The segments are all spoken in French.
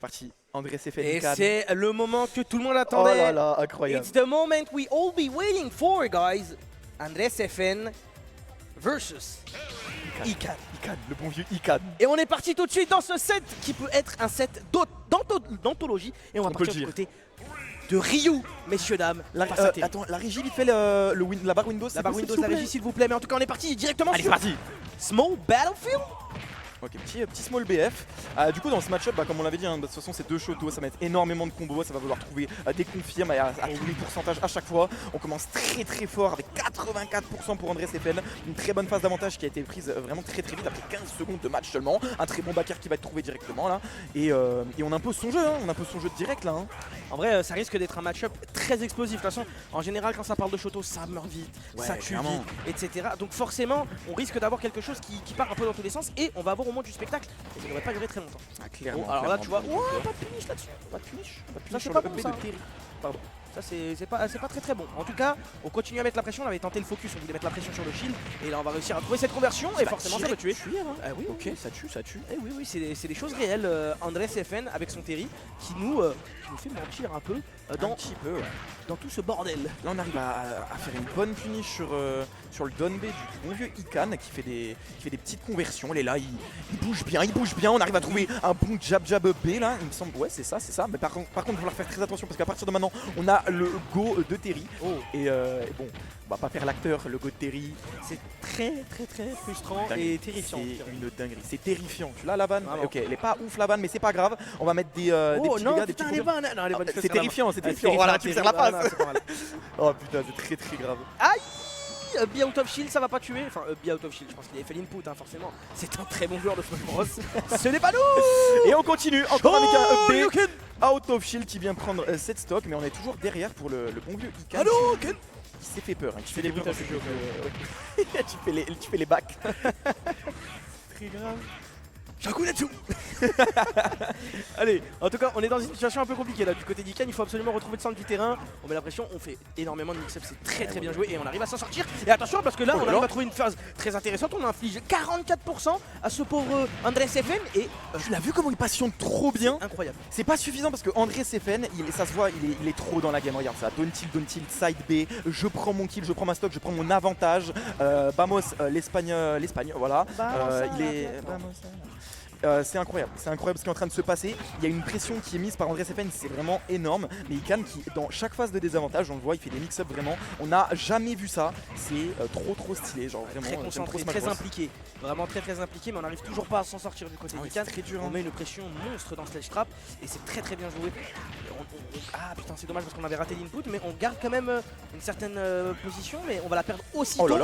Parti. André Sefen. Et c'est le moment que tout le monde attendait. Oh là là, incroyable. It's the moment we all be waiting for, guys. André Sefen versus Ikan. Ikan, le bon vieux Ikan. Et on est parti tout de suite dans ce set qui peut être un set d'anthologie. Et on va partir du côté de Ryu, messieurs, dames. Attends, la régie, vite fait la barre Windows. La barre Windows, la régie, s'il vous plaît. Mais en tout cas, on est parti directement Allez, sur c'est parti. Small Battlefield. Ok, petit small BF. Du coup, dans ce match-up, comme on l'avait dit, de toute façon, c'est deux shotos, ça va être énormément de combos, ça va vouloir trouver des confirmes à tous les pourcentages à chaque fois. On commence très fort avec 84% pour André Sefen. Une très bonne phase d'avantage qui a été prise vraiment très vite après 15 secondes de match seulement. Un très bon backer qui va être trouvé directement là. Et on impose son jeu, on impose son jeu direct là. En vrai, ça risque d'être un match-up très explosif. De toute façon, en général, quand ça parle de shoto, ça meurt vite, ça tue vite, etc. Donc forcément, on risque d'avoir quelque chose qui part un peu dans tous les sens et on va avoir au moins du spectacle. Et ça ne devrait pas durer très longtemps. Ah, clairement. Bon, alors là, tu vois, pas de punish là-dessus. Pas de punish. Ça, c'est pas bon, ça. Pardon. Ça c'est pas très bon. En tout cas, on continue à mettre la pression. On avait tenté le focus, on voulait mettre la pression sur le shield. Et là on va réussir à trouver cette conversion. Et forcément ça va tuer. Oui, ok, ça tue. Et oui, c'est des choses réelles. André Sefen avec son Terry qui nous fait mentir un peu dans tout ce bordel. Là on arrive à faire une bonne punish sur le down B du bon vieux Ikan qui fait des petites conversions. Il est là, il bouge bien, on arrive à trouver un bon jab B là, il me semble. Ouais, c'est ça. Mais par contre, il va falloir faire très attention parce qu'à partir de maintenant, on a le go de Terry. Et bon, on va pas faire l'acteur, le go de Terry. C'est très frustrant et terrifiant. C'est une dinguerie, c'est terrifiant. Tu l'as la vanne? Ok, elle est pas ouf la vanne, mais c'est pas grave. On va mettre des petits dégâts, des petits vannes. C'est terrifiant, Voilà, tu me sers la passe. Oh putain, c'est très grave. Aïe! Be out of shield, ça va pas tuer. Enfin, be out of shield, je pense qu'il avait fait l'input, forcément. C'est un très bon joueur de Smash Bros. Ce n'est pas nous! Et on continue encore avec un up B out of shield qui vient prendre 7 stocks, mais on est toujours derrière pour le bon vieux Ikan. Qui s'est fait peur, qui fait des bruitages. Tu fais les bacs. Très grave. J'ai un coup là-dessous. Allez, en tout cas, on est dans une situation un peu compliquée là. Du côté d'Ikan, il faut absolument retrouver le centre du terrain. On met la pression, on fait énormément de mix-up, c'est très bien joué et on arrive à s'en sortir. Et attention, parce que là, on arrive à trouver une phase très intéressante. On inflige 44% à ce pauvre André Sefen. Et tu l'as vu comment il passionne trop bien? Incroyable. C'est pas suffisant parce que André Sefen, ça se voit, il est trop dans la game. Regarde ça, down tilt, side B. Je prends mon kill, je prends ma stock, je prends mon avantage. Vamos, l'Espagne, voilà. C'est incroyable ce qui est en train de se passer. Il y a une pression qui est mise par André Sefen, c'est vraiment énorme. Mais Ikan qui, dans chaque phase de désavantage, on le voit, il fait des mix-up vraiment. On n'a jamais vu ça. C'est trop stylé, genre vraiment. Très concentré, très impliqué. Vraiment très impliqué, mais on n'arrive toujours pas à s'en sortir du côté d'Ikan. C'est très dur. On met une pression monstre dans Sledge Trap et c'est très bien joué. Ah putain, c'est dommage parce qu'on avait raté l'input, mais on garde quand même une certaine position, mais on va la perdre aussitôt. Oh là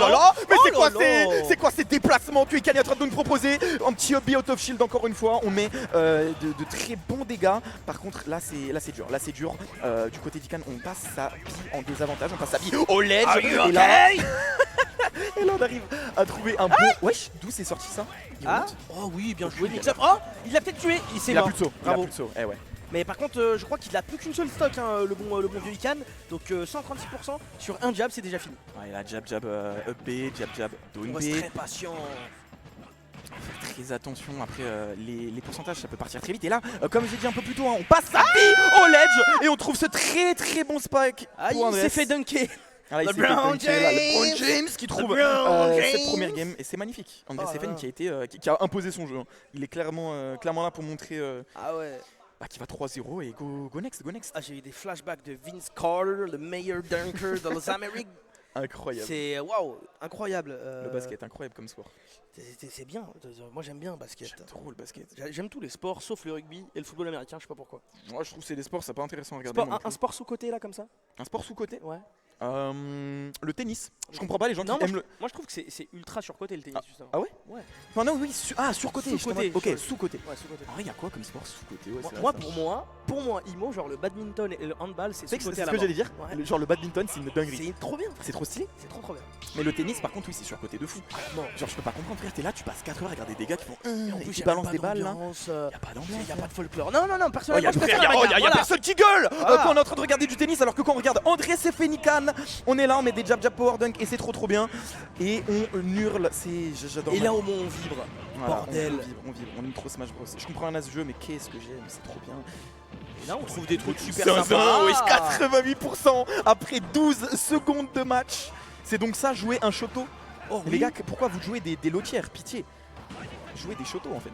là. Mais c'est quoi ces déplacements que Ikan est en train de nous proposer? Un petit hobby out of shield encore une fois, on met de très bons dégâts. Par contre là c'est dur, du côté d'Ikan on passe sa vie en désavantage, on passe sa vie au ledge et là et là on arrive à trouver un bon... Wesh, d'où c'est sorti ça? Oh oui, bien joué mix-up. Oh, il l'a peut-être tué, il a plus de saut, bravo. Eh ouais. Mais par contre, je crois qu'il a plus qu'une seule stock, le bon vieux Ikan. Donc 136% sur un jab, c'est déjà fini. Ouais, là jab, up B, jab, down B. On reste très patient. Faire très attention, après les pourcentages ça peut partir très vite. Et là, comme j'ai dit un peu plus tôt, on passe sa vie au ledge et on trouve ce très bon spike. Il s'est fait dunker. LeBron James qui trouve cette première game et c'est magnifique. André Sefen qui a imposé son jeu. Il est clairement là pour montrer qu'il va 3-0 et go next. J'ai eu des flashbacks de Vince Carter, le meilleur dunker de Los Amériques. Incroyable. C'est waouh, incroyable. Le basket, incroyable comme sport. C'est bien, moi j'aime bien le basket. J'aime trop le basket. J'aime tous les sports sauf le rugby et le football américain, je sais pas pourquoi. Moi je trouve que c'est des sports, c'est pas intéressant à regarder. Un sport sous-côté là comme ça? Un sport sous-côté? Ouais. Le tennis. Je comprends pas les gens qui aiment le... Moi je trouve que c'est ultra surcoté le tennis justement. Ah ouais? Ouais. Non oui, surcoté. Ok, sous-côté. Ouais, sous-côté. En vrai, il y a quoi comme sport sous-côté? Pour moi, Imo, genre le badminton et le handball, c'est sous-côté. C'est ce que j'allais dire. Genre le badminton, c'est une dinguerie. C'est trop bien. C'est trop stylé. C'est trop bien. Mais le tennis, par contre, oui, c'est surcoté de fou. Genre, je peux pas comprendre, frère, t'es là, tu passes 4 heures à regarder des gars qui font en plus, qui balancent des balles là. Y'a pas d'ambiance, y'a pas de folklore. Non, personnellement, y'a personne qui gueule quand on est en train de regarder du tennis, alors que quand on regarde André Sefen Ikan, On est là, on met des jab power dunk et c'est trop bien. Et on hurle, j'adore. Et là au moins on vibre. Voilà, Bordel. on vibre, on aime trop Smash Bros. Je comprends rien à ce jeu, mais qu'est-ce que j'aime, c'est trop bien. Et là on trouve des trucs super C'est sympas. oui, 88% après 12 secondes de match. C'est donc ça, jouer un shoto. Oh, Les oui. gars, pourquoi vous jouez des lotières? Pitié. Jouez des shotos en fait.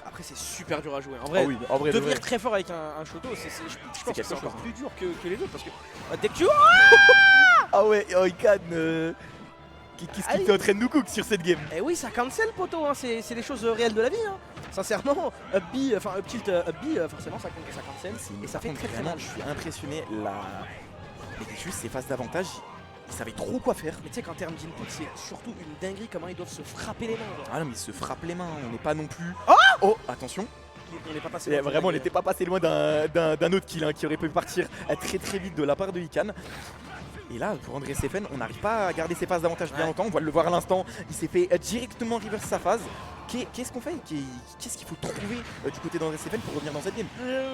Après c'est super dur à jouer. En vrai, en vrai, devenir très fort avec un shoto, je pense que quelque c'est encore chose. plus dur que les autres parce que dès que tu... Ah ouais, oh, Ikan, qu'est-ce qu'il était en train de nous cook sur cette game? Eh oui, ça cancel poteau, hein. C'est les choses réelles de la vie. Hein. Sincèrement, up B, enfin up tilt, up B, forcément ça cancel et ça fait très mal. Je suis impressionné. Mais juste ces phases d'avantage, ils savaient trop quoi faire. Mais tu sais qu'en termes d'input, c'est surtout une dinguerie comment ils doivent se frapper les mains. Genre. Ah non, mais ils se frappent les mains, on n'est pas non plus. Oh, oh attention. On n'est pas passé. Et vraiment, on n'était pas passé loin d'un autre kill hein, qui aurait pu partir très vite de la part de Ikan. Et là, pour André Sefen, on n'arrive pas à garder ses phases d'avantage bien longtemps. On va le voir à l'instant. Il s'est fait directement reverse sa phase. Qu'est-ce qu'on fait? Qu'est-ce qu'il faut trouver du côté d'André Sefen pour revenir dans cette game?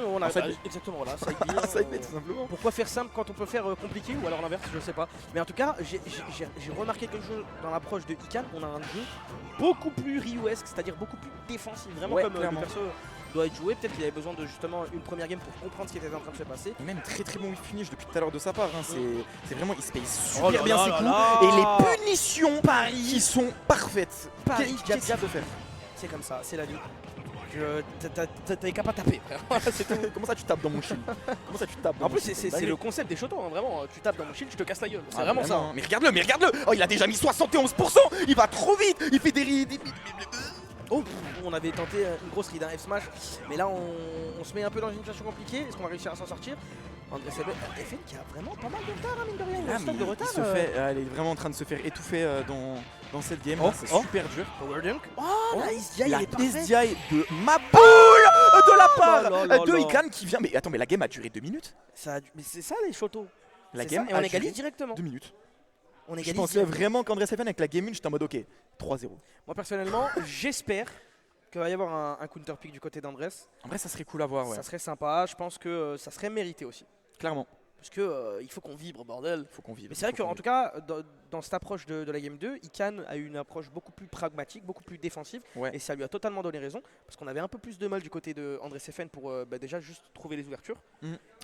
On a side exactement voilà. Side B, tout simplement. Pourquoi faire simple quand on peut faire compliqué ou alors l'inverse, je sais pas. Mais en tout cas, j'ai remarqué quelque chose dans l'approche de Ikan. On a un jeu beaucoup plus Ryu-esque, c'est-à-dire beaucoup plus défensif, vraiment comme le perso doit être joué. Peut-être qu'il avait besoin de justement une première game pour comprendre ce qui était en train de se passer. Et même très bon finish depuis tout à l'heure de sa part. Hein. C'est vraiment, il se paye Oh super là bien là ses là coups. là. Et les punitions qui sont parfaites. Paris, Qu'est-ce qu'il faut faire? C'est comme ça, c'est la vie. T'avais qu'à pas taper, frère. Voilà, c'est tout. Comment ça tu tapes dans mon shield? Comment ça tu tapes dans En mon plus, shield? c'est le concept des shotos, hein, vraiment. Tu tapes dans mon shield, je te casse la gueule. C'est Ah, vraiment ça. hein. Mais regarde-le. Oh, il a déjà mis 71%. Il va trop vite. Il fait des... Oh, on avait tenté une grosse read, un F-Smash. Mais là, on se met un peu dans une situation compliquée. Est-ce qu'on va réussir à s'en sortir? André Sefen qui a vraiment pas mal de retard, hein, mine de rien. Il a un stock de retard. Elle est vraiment en train de se faire étouffer dans cette game. C'est super dur. Power Dunk. Oh, la SDI, il est parfait. SDI de ma boule de la part de là. Ikan qui vient. Mais attends, mais la game a duré 2 minutes. Mais c'est ça les shotos. La game et on égalise directement. 2 minutes. On Je égalise pensais vraiment qu'André Sefen avec la game 1, j'étais en mode ok, 3-0. Moi personnellement, j'espère qu'il va y avoir un counter pick du côté d'Andrés. En vrai, ça serait cool à voir. Ouais. Ça serait sympa. Je pense que ça serait mérité aussi. Clairement. Parce que il faut qu'on vibre, bordel. Faut qu'on vive. Mais c'est vrai qu'en tout cas, dans cette approche de la game 2, Ikan a eu une approche beaucoup plus pragmatique, beaucoup plus défensive. Ouais. Et ça lui a totalement donné raison. Parce qu'on avait un peu plus de mal du côté de André Sefen pour déjà juste trouver les ouvertures.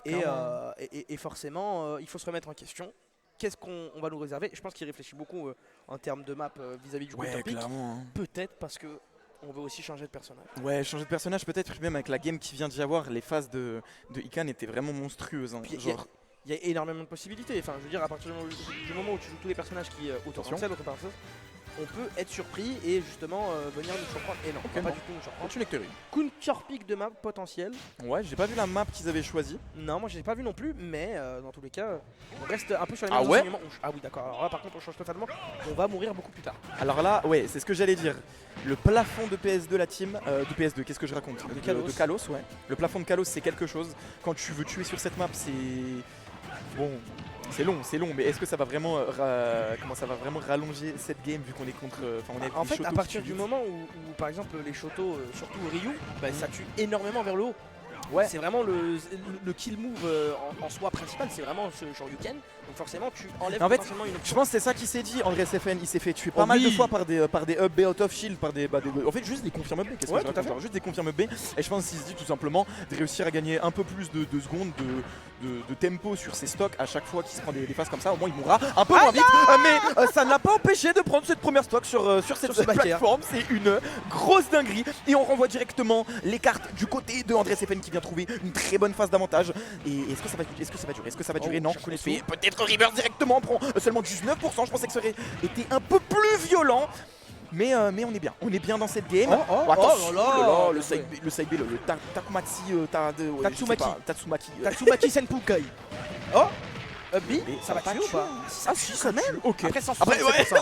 Et forcément, il faut se remettre en question. Qu'est-ce qu'on va nous réserver? Je pense qu'il réfléchit beaucoup en termes de map vis-à-vis du counter pick. Peut-être parce que on veut aussi changer de personnage. Ouais, changer de personnage peut-être, même avec la game qui vient d'y avoir, les phases de Ikan étaient vraiment monstrueuses. Hein. Genre... Il y a énormément de possibilités. Enfin, je veux dire, à partir du moment où tu joues tous les personnages qui auto-cancel, on peut être surpris et justement venir nous surprendre. Et non, pas du tout nous surprendre. Tu lecteries. Counter pick de map potentiel. Ouais, j'ai pas vu la map qu'ils avaient choisie. Non, moi je l'ai pas vu non plus, mais dans tous les cas, on reste un peu sur les mêmes enseignements. Ah oui, d'accord. Alors là, par contre, on change totalement. On va mourir beaucoup plus tard. Alors là, ouais, c'est ce que j'allais dire. Le plafond de PS2, la team, de PS2, qu'est-ce que je raconte? De Kalos, ouais. Le plafond de Kalos, c'est quelque chose. Quand tu veux tuer sur cette map, c'est... Bon, c'est long, mais est-ce que ça va vraiment, rallonger cette game vu qu'on est contre... En fait, à partir du moment où par exemple, les shotos, surtout Ryu, ça tue énormément vers le haut. Ouais. C'est vraiment le kill move en soi principal, c'est vraiment ce genre Shoryuken. Donc forcément tu enlèves potentiellement une option. Je pense que c'est ça qu'il s'est dit, André Sefen. Il s'est fait tuer pas mal de fois par des up B out of shield, en fait juste des confirmes B. Qu'est-ce que je raconte, juste des confirmes B. Et je pense qu'il se dit tout simplement de réussir à gagner un peu plus de secondes de tempo sur ses stocks à chaque fois qu'il se prend des phases comme ça. Au moins il mourra un peu moins vite. Mais ça ne l'a pas empêché de prendre cette première stock sur cette plateforme. C'est une grosse dinguerie. Et on renvoie directement les cartes du côté de André Sefen qui vient trouver une très bonne phase d'avantage. Et est-ce que ça va durer? Non, peut-être reverse directement, on prend seulement 19%. Je pensais que ça aurait été un peu plus violent. Mais on est bien dans cette game. Le side B, le Tatsumaki Senpukai. Oh B, ça va tuer ou pas? Ah si, ça tue. Ok. Après,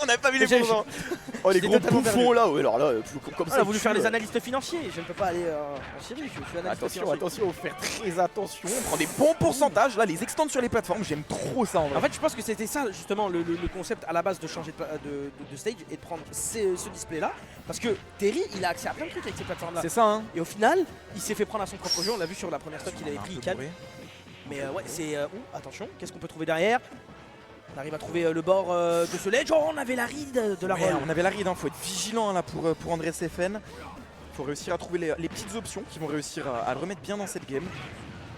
on n'avait pas vu les pourcents. Oh les gros bouffons là, alors là, comme ça. On a voulu faire les analystes financiers, je ne peux pas aller en Syrie, je suis analyste financier. Attention, faut faire très attention. On prend des bons pourcentages, là les extendre sur les plateformes, j'aime trop ça en vrai. En fait je pense que c'était ça justement le concept à la base de changer de stage et de prendre ce display là. Parce que Terry il a accès à plein de trucs avec ces plateformes là. C'est ça hein. Et au final, il s'est fait prendre à son propre jeu, on l'a vu sur la première stop qu'il avait pris Ikan. Mais ouais, c'est... attention, qu'est-ce qu'on peut trouver derrière? On arrive à trouver le bord de ce ledge. Oh, on avait la ride de la Ouais, roll. on avait la ride, faut être vigilant là pour Andrés FN. Faut réussir à trouver les petites options qui vont réussir à le remettre bien dans cette game.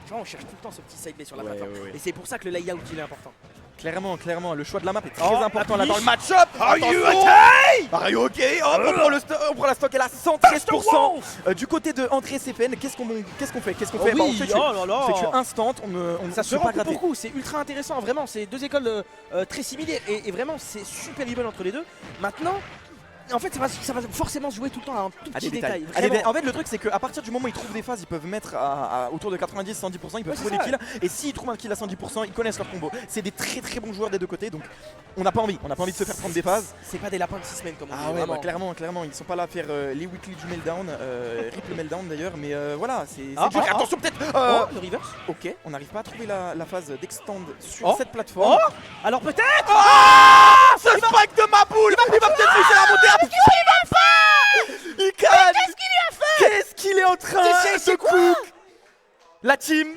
Tu vois, on cherche tout le temps ce petit side B sur la Ouais, plateforme. ouais. Et c'est pour ça que le layout il est important. Clairement, le choix de la map est très Oh, important là la dans le biche. match-up. Are you Attention. okay? Are you okay? Hop, on prend la stock, elle a 113%. Du côté de Andrés FN, qu'est-ce qu'on fait? Qu'est-ce qu'on fait? Bah, on fait oh là là. c'est que instant, on ne Ça se peut pas rend gratter. beaucoup, c'est ultra intéressant, vraiment, c'est deux écoles très similaires et vraiment c'est super even entre les deux. Maintenant, en fait ça va forcément se jouer tout le temps à un tout À petit des détail. détails. Vraiment. En fait, le truc, c'est qu'à partir du moment où ils trouvent des phases, ils peuvent mettre autour de 90-110%, ils peuvent Ouais, trouver c'est des ça. kills. Et s'ils trouvent un kill à 110%, ils connaissent leur combo. C'est des très bons joueurs des deux côtés, donc on n'a pas envie. On n'a pas envie de se faire prendre des phases. C'est pas des lapins de 6 semaines comme on dit. Ah ouais, vraiment. bah, clairement, ils sont pas là à faire les weekly du meltdown, rip le meltdown d'ailleurs, mais voilà, c'est dur. Attention peut-être. Oh, le reverse. Ok, on n'arrive pas à trouver la phase d'extend sur cette plateforme. Oh, alors peut-être. Ah, ce spike de ma boule, il va peut-être réussir à monter. Il va pas. Qu'est-ce qu'il lui a fait? Qu'est-ce qu'il est en train de cook? La team.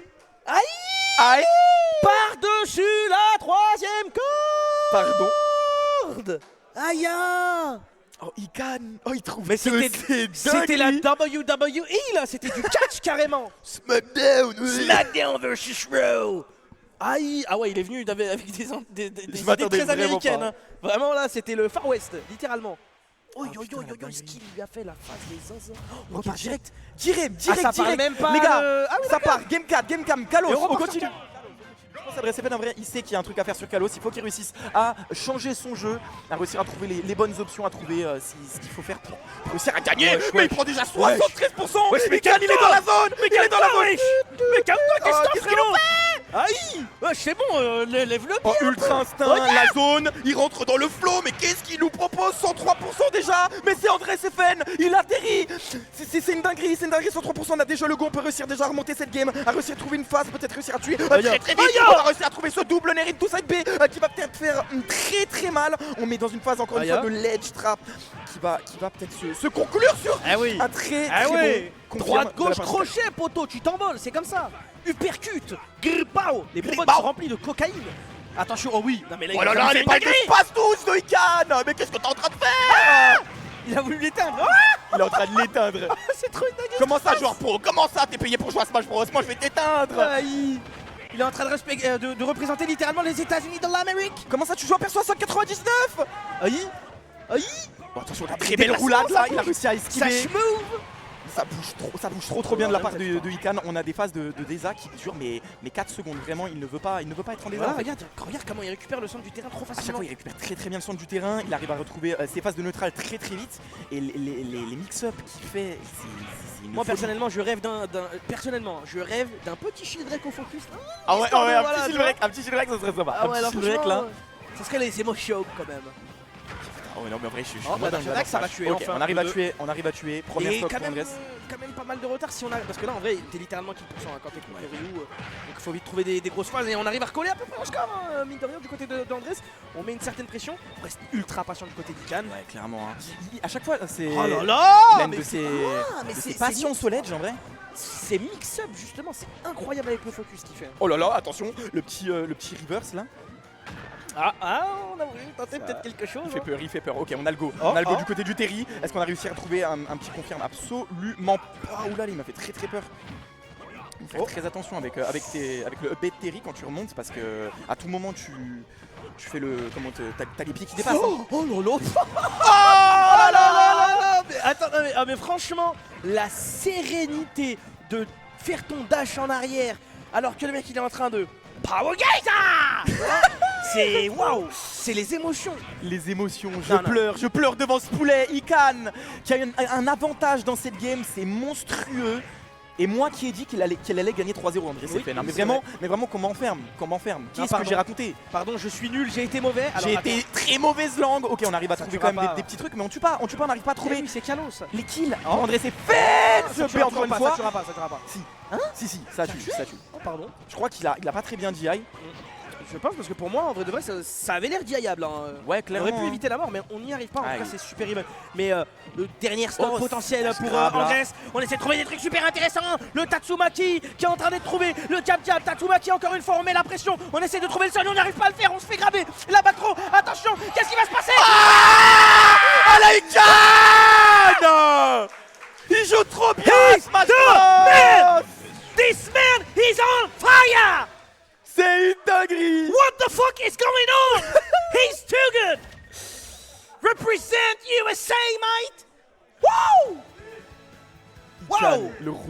Aïe. Par-dessus la troisième Pardon. corde. Aïe. Oh, Ikan. Oh, il trouve. Mais c'était la WWE là, c'était du catch carrément. Smackdown. Smackdown versus Raw. Aïe. Ah ouais, il est venu avec des idées m'attendais très vraiment américaines. pas. Hein. Vraiment là, c'était le Far West, littéralement. Oh, putain, la dinguerie. ce qu'il lui a fait la face des zinzins. On repart direct. Direct. Ça parle même pas. Les gars, Ah oui, ça part. Game 4, Game Cam, Kalos. Et on On repart continue. Je pense qu'Adresse FN en vrai, il sait qu'il y a un truc à faire sur Kalos. Il faut qu'il réussisse à changer son jeu, à réussir à trouver les bonnes options, à trouver ce qu'il faut faire pour réussir à gagner. Mais il prend déjà 73%. Mais Kan, il est dans la zone. Il est dans la zone. Mais calme-toi, Qu'est-ce qu'il nous fait? Aïe. Ouais, c'est bon, lève le pied. Oh, ultra instinct, la zone, il rentre dans le flow, mais qu'est-ce qu'il nous propose? 103% déjà. Mais c'est Andrés FN, il atterrit. C'est une dinguerie, 103%. On a déjà le go, on peut réussir déjà à remonter cette game, à réussir à trouver une phase, peut-être réussir à tuer très vite. On va réussiir à trouver ce double Nerin tout side B qui va peut-être faire très mal. On met dans une phase encore une fois de ledge trap qui va peut-être se conclure sur un très bon Droite, gauche, confirme. crochet, poteau, tu t'envoles, c'est comme ça. Uppercut, gripao. Les bonbonnes Gripao. sont remplies de cocaïne. Attention, oh oui. Non mais là, Oh là là, les balles d'espace tous de Ikan. Mais qu'est-ce que t'es en train de faire? il a voulu l'éteindre. Il est en train de l'éteindre. C'est trop une dinguerie. Comment ça, joueur pro? Comment ça? T'es payé pour jouer à Smash Bros? Moi, je vais t'éteindre. Aïe. Il est en train de représenter littéralement les États-Unis de l'Amérique. Comment ça, tu joues à perso à 199? Aïe. Bon, attention, la très belle roulade là. Il a réussi à Ça esquiver. schmove. Ça bouge trop bien de la part de Ikan. On a des phases de Deza qui durent mais 4 secondes. Vraiment, il ne veut pas être en Deza. Voilà, en fait. regarde comment il récupère le centre du terrain trop À chaque facilement. fois, il récupère très bien le centre du terrain. Il arrive à retrouver ses phases de neutral très vite. Et les mix-up qu'il fait, c'est une Moi folie. personnellement, je rêve d'un petit shield break au focus. Ah ouais, histoire de- un voilà, petit tu vois. shield break, ça serait sympa. Ah ouais, Un là, petit shield break là. ça serait les émotions quand même. Ah ouais, non, mais en vrai, je suis Oh, bah, j'adore ça va tuer, Ok, enfin, on arrive à deux. tuer. Première Et stock quand pour même, Andrés. pas mal de retard si on a. Parce que là en vrai, t'es littéralement kill % quand t'es contre Ryu. Donc il faut vite trouver des grosses phases et on arrive à recoller à peu près au score, hein, mine de rien, du côté d'Andrés. On met une certaine pression. On reste ultra patient du côté d'Ikan. Ouais, clairement. Hein. À chaque fois, c'est Oh là là. l'une Mais de c'est ses quoi Mais de c'est ses passions au ledge en vrai. C'est mix-up justement, c'est incroyable avec le focus qu'il fait. Oh là là, attention, le petit reverse là. On a voulu tenter Ça- peut-être quelque chose. Il fait peur. Ok, on a le go. Oh, on a le go oh. du côté du Terry. Est-ce qu'on a réussi à trouver un petit confirme? Absolument pas. Oula, il m'a fait très peur. Il faut faire très attention avec le upbait de Terry quand tu remontes parce que à tout moment tu fais le. T'as les pieds qui dépassent. hein. Oh là là. Oh là là. Mais attends, mais franchement, la sérénité de faire ton dash en arrière alors que le mec il est en train de Power Gator. C'est waouh, c'est les émotions. Les émotions, Non. je pleure devant ce poulet, Ikan, qui a un avantage dans cette game, c'est monstrueux. Et moi qui ai dit qu'il allait gagner 3-0 Andrés Oui, FN. oui, mais c'est vraiment comment on ferme? Qu'est-ce que pardon. j'ai raconté? Pardon, je suis nul, j'ai été mauvais. Alors, J'ai été très mauvaise langue. Ok, on arrive à Ça trouver tuera quand même pas. des petits trucs, mais on tue pas, on n'arrive pas à trouver oui, c'est Kalos. les kills. Oh. Andrés FN Ça se fait encore une fois. Ça tuera pas. Si, ça tue. Oh pardon. Je crois qu'il a pas très bien DI. je pense, parce que pour moi, en vrai de vrai, ça avait l'air diable. Hein. Ouais, On clairement. aurait pu éviter la mort, mais on n'y arrive pas. En tout cas, Aïe. c'est super even. Mais le dernier stop Oh, potentiel c'est pour grave, là. Andres. On essaie de trouver des trucs super intéressants. Le Tatsumaki qui est en train d'être trouvé. Le jab. Tatsumaki, encore une fois, on met la pression. On essaie de trouver le sol, on n'arrive pas à le faire. On se fait graver. La Batro, attention, qu'est-ce qui va se passer? Alaïkan! Il joue trop bien ce match. This man is on fire! C'est une dinguerie. What the fuck is going on? He's too good! Represent USA, mate! Woo! Wow! Le roi.